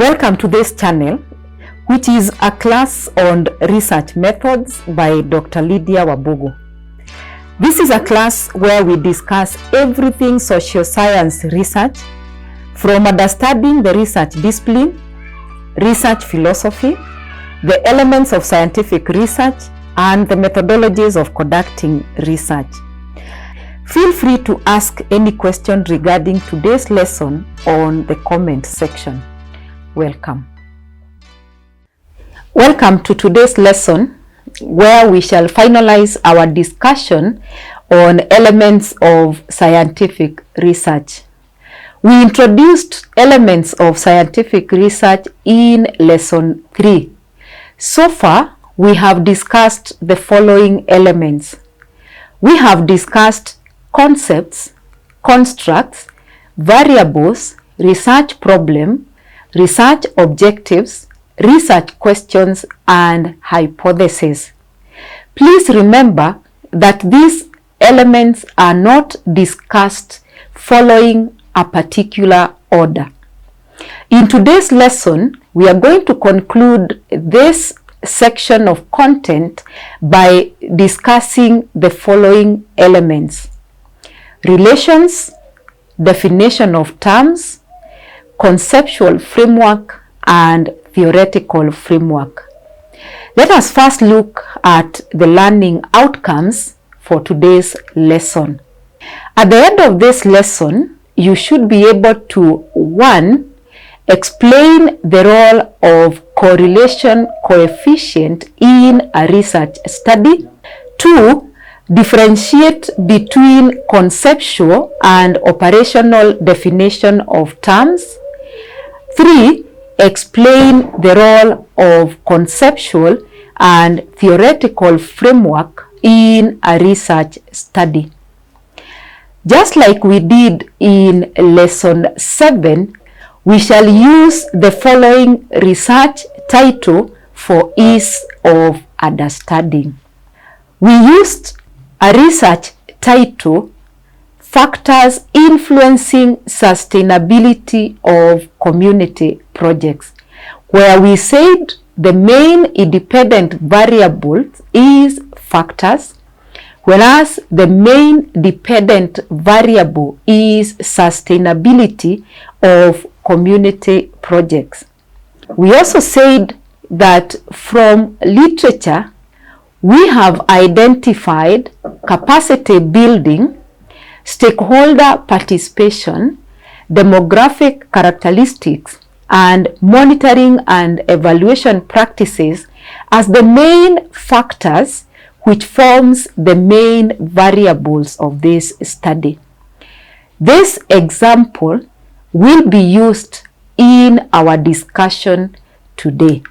Welcome to this channel, which is a class on research methods by Dr. Lydia Wabugu. This is a class where we discuss everything social science research, from understanding the research discipline, research philosophy, the elements of scientific research, and the methodologies of conducting research. Feel free to ask any question regarding today's lesson on the comment section. Welcome. Welcome to today's lesson, where we shall finalize our discussion on elements of scientific research. We introduced elements of scientific research in lesson 3. So far, we have discussed the following elements. We have discussed concepts, constructs, variables, research problem, research objectives, research questions, and hypotheses. Please remember that these elements are not discussed following a particular order. In today's lesson, we are going to conclude this section of content by discussing the following elements: relations, definition of terms, conceptual framework, and theoretical framework. Let us first look at the learning outcomes for today's lesson. At the end of this lesson, you should be able to 1. Explain the role of correlation coefficient in a research study. 2. Differentiate between conceptual and operational definition of terms. 3. Explain the role of conceptual and theoretical framework in a research study. Just like we did in lesson 7, we shall use the following research title for ease of understanding. We used a research title, Factors Influencing Sustainability of Community Projects, where we said the main independent variable is factors, whereas the main dependent variable is sustainability of community projects. We also said that from literature, we have identified capacity building, stakeholder participation, demographic characteristics, and monitoring and evaluation practices as the main factors which forms the main variables of this study. This example will be used in our discussion today.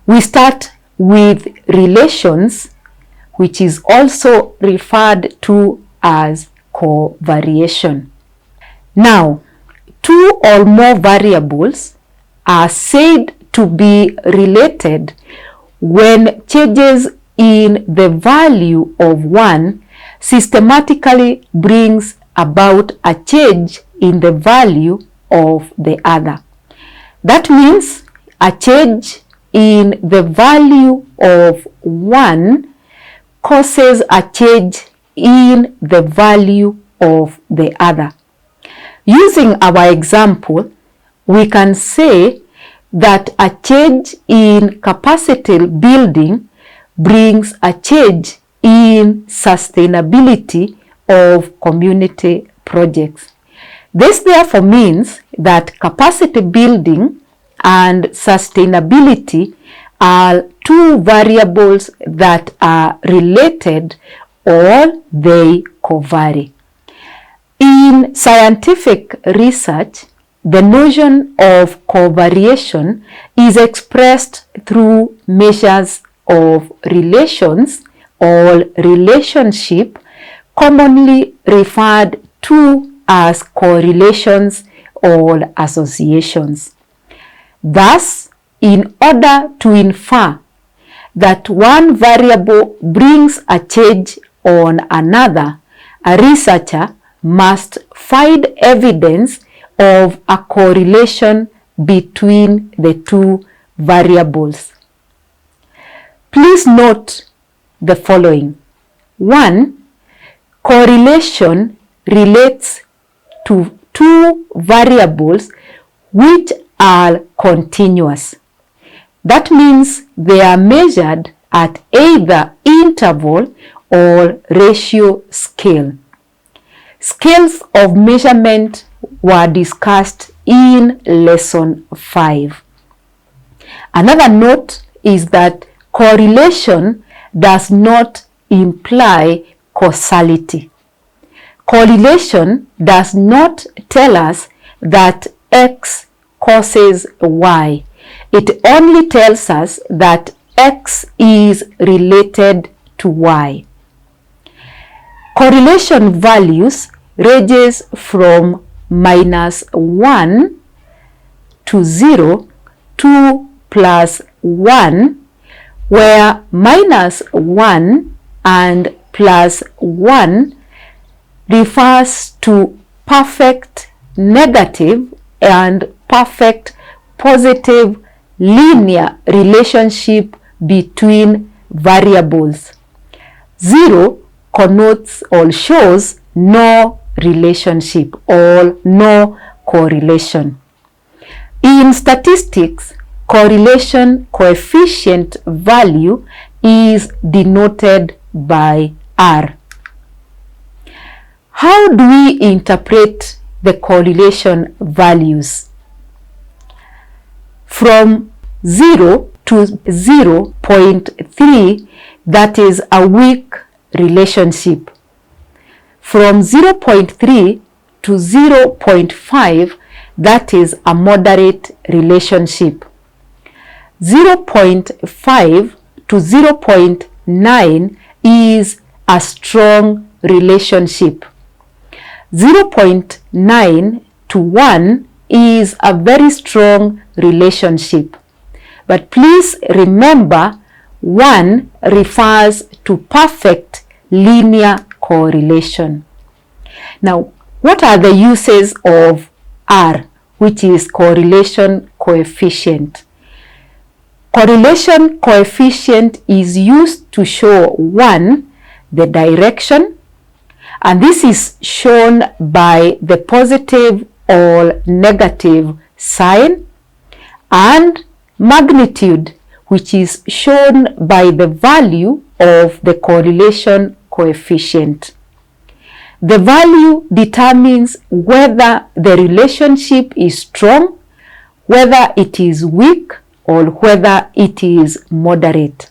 We start with relations, which is also referred to as covariation. Now, 2 or more variables are said to be related when changes in the value of one systematically brings about a change in the value of the other. That means a change in the value of one causes a change in the value of the other. Using our example, we can say that a change in capacity building brings a change in sustainability of community projects. This therefore means that capacity building and sustainability are 2 variables that are related or they covary. In scientific research, the notion of covariation is expressed through measures of relations or relationship, commonly referred to as correlations or associations. Thus, in order to infer that one variable brings a change on another, a researcher must find evidence of a correlation between the two variables. Please note the following. 1. Correlation relates to two variables which are continuous. That means they are measured at either interval or ratio scale. Scales of measurement were discussed in lesson 5. Another note is that correlation does not imply causality. Correlation does not tell us that X causes Y. It only tells us that X is related to Y. Correlation values ranges from -1 to 0 to +1, where -1 and +1 refers to perfect negative and perfect positive linear relationship between variables. 0 connotes or shows no relationship or no correlation. In statistics, correlation coefficient value is denoted by R. How do we interpret the correlation values? From 0 to 0.3, that is a weak relationship. From 0.3 to 0.5, that is a moderate relationship. 0.5 to 0.9 is a strong relationship. 0.9 to 1 is a very strong relationship. But please remember, 1 refers to perfect linear correlation. Now, what are the uses of R, which is correlation coefficient? Correlation coefficient is used to show 1, the direction, and this is shown by the positive or negative sign, and magnitude, which is shown by the value of the correlation coefficient. The value determines whether the relationship is strong, whether it is weak, or whether it is moderate.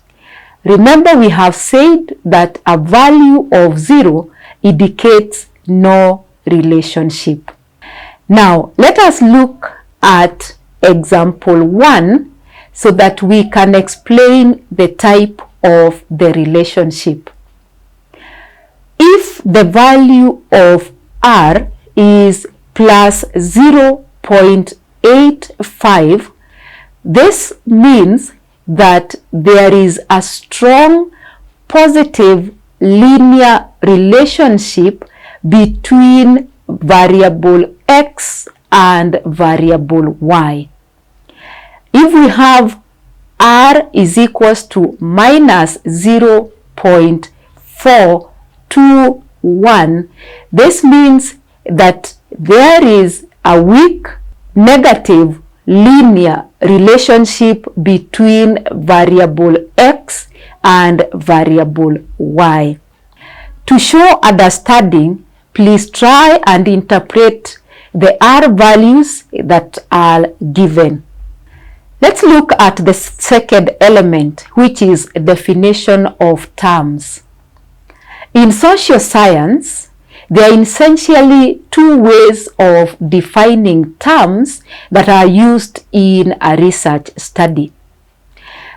Remember, we have said that a value of 0 indicates no relationship. Now, let us look at example 1 so that we can explain the type of the relationship. If the value of R is plus 0.85, this means that there is a strong positive linear relationship between variable X and variable Y. If we have R is equals to minus 0.421, this means that there is a weak negative linear relationship between variable X and variable Y. To show understanding, please try and interpret the R values that are given. Let's look at the second element, which is definition of terms. In social science, there are essentially two ways of defining terms that are used in a research study.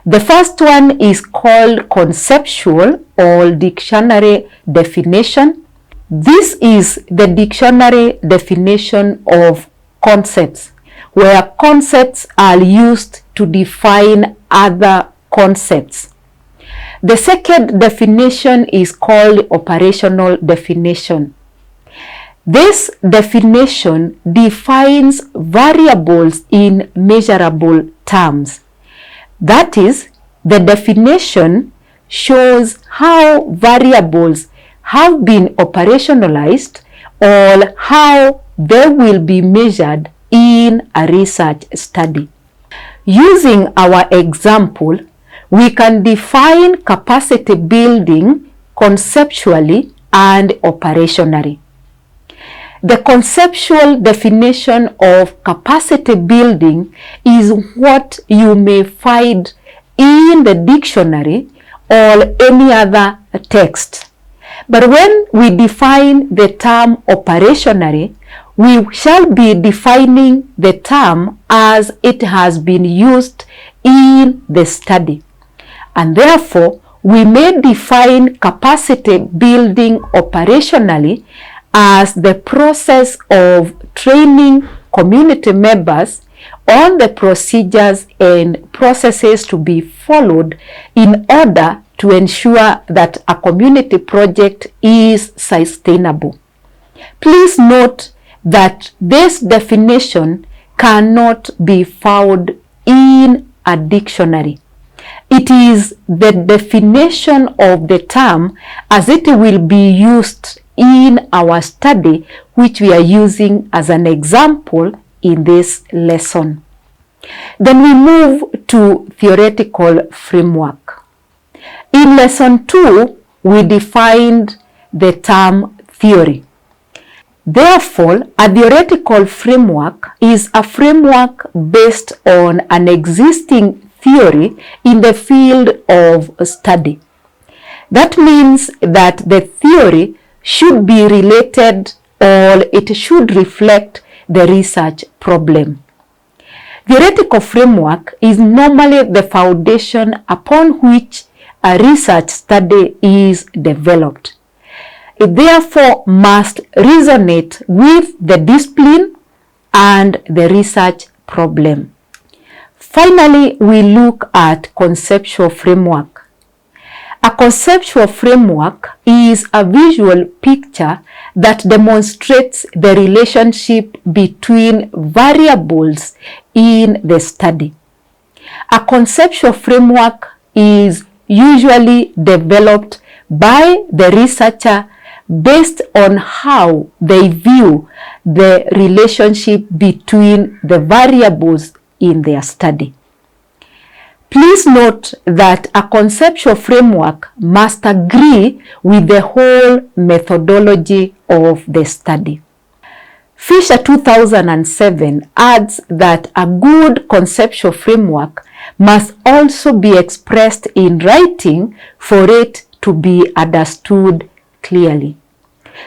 The first one is called conceptual or dictionary definition. This is the dictionary definition of concepts, where concepts are used to define other concepts. The second definition is called operational definition. This definition defines variables in measurable terms. That is, the definition shows how variables have been operationalized or how they will be measured in a research study. Using our example, we can define capacity building conceptually and operationally. The conceptual definition of capacity building is what you may find in the dictionary or any other text. But when we define the term operationally, we shall be defining the term as it has been used in the study. And therefore, we may define capacity building operationally as the process of training community members on the procedures and processes to be followed in order to ensure that a community project is sustainable. Please note that this definition cannot be found in a dictionary. It is the definition of the term as it will be used in our study, which we are using as an example in this lesson. Then we move to theoretical framework. In lesson 2, we defined the term theory. Therefore, a theoretical framework is a framework based on an existing theory in the field of study. That means that the theory should be related or it should reflect the research problem. Theoretical framework is normally the foundation upon which a research study is developed. It therefore must resonate with the discipline and the research problem. Finally, we look at conceptual framework. A conceptual framework is a visual picture that demonstrates the relationship between variables in the study. A conceptual framework is usually developed by the researcher based on how they view the relationship between the variables in their study. Please note that a conceptual framework must agree with the whole methodology of the study. Fisher 2007 adds that a good conceptual framework must also be expressed in writing for it to be understood clearly.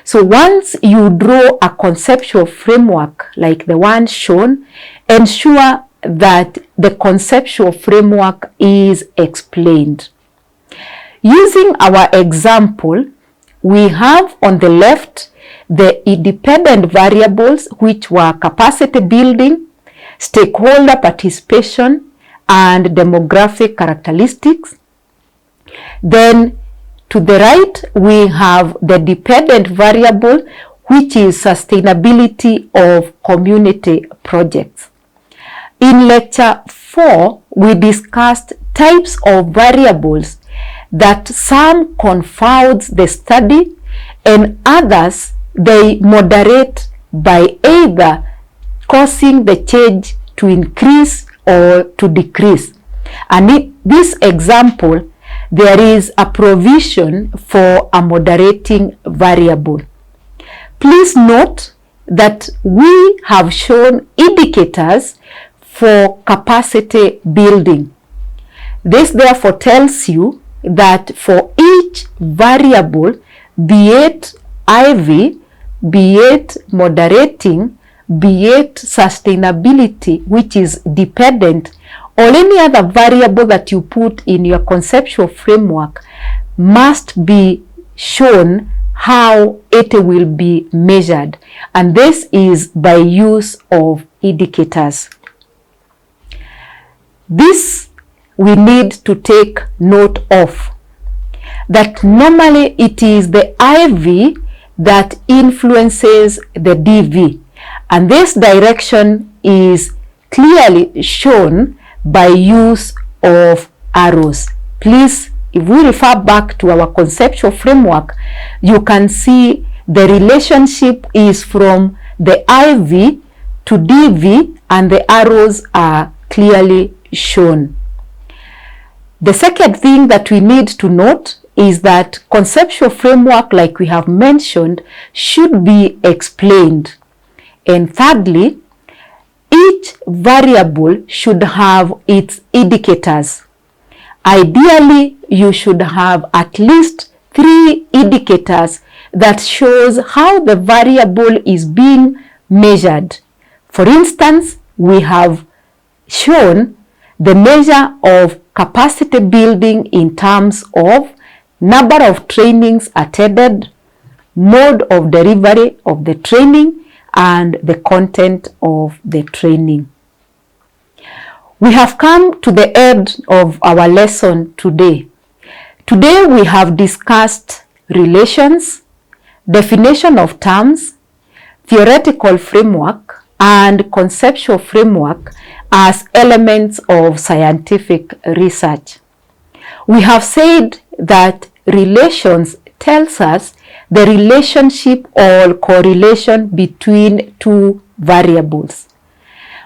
So once you draw a conceptual framework like the one shown, ensure that the conceptual framework is explained. Using our example, we have on the left the independent variables, which were capacity building, stakeholder participation, and demographic characteristics. Then to the right, we have the dependent variable, which is sustainability of community projects. In lecture 4, we discussed types of variables that some confounds the study and others they moderate by either causing the change to increase or to decrease. And in this example, there is a provision for a moderating variable. Please note that we have shown indicators for capacity building. This therefore tells you that for each variable, be it IV, be it moderating, be it sustainability, which is dependent, or any other variable that you put in your conceptual framework, must be shown how it will be measured. And this is by use of indicators. This we need to take note of, that normally it is the IV that influences the DV, and this direction is clearly shown by use of arrows. Please, if we refer back to our conceptual framework, you can see the relationship is from the IV to DV, and the arrows are clearly shown. The second thing that we need to note is that conceptual framework, like we have mentioned, should be explained. And thirdly, each variable should have its indicators. Ideally, you should have at least 3 indicators that shows how the variable is being measured. For instance, we have shown the measure of capacity building in terms of number of trainings attended, mode of delivery of the training, and the content of the training. We have come to the end of our lesson today. Today we have discussed relations, definition of terms, theoretical framework, and conceptual framework as elements of scientific research. We have said that relations tells us the relationship or correlation between 2 variables.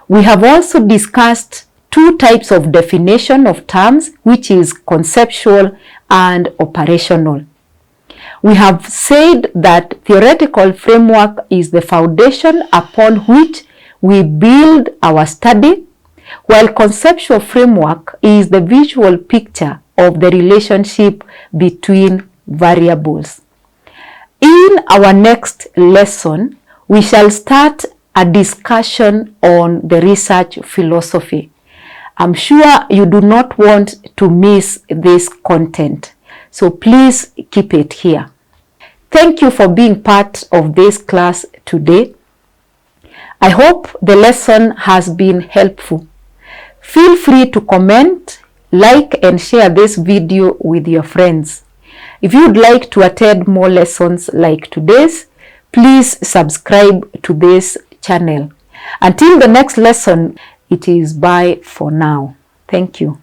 We have also discussed 2 types of definition of terms, which is conceptual and operational. We have said that theoretical framework is the foundation upon which we build our study, while conceptual framework is the visual picture of the relationship between variables. In our next lesson, we shall start a discussion on the research philosophy. I'm sure you do not want to miss this content, so please keep it here. Thank you for being part of this class today. I hope the lesson has been helpful. Feel free to comment, like, and share this video with your friends. If you'd like to attend more lessons like today's, please subscribe to this channel. Until the next lesson, it is bye for now. Thank you.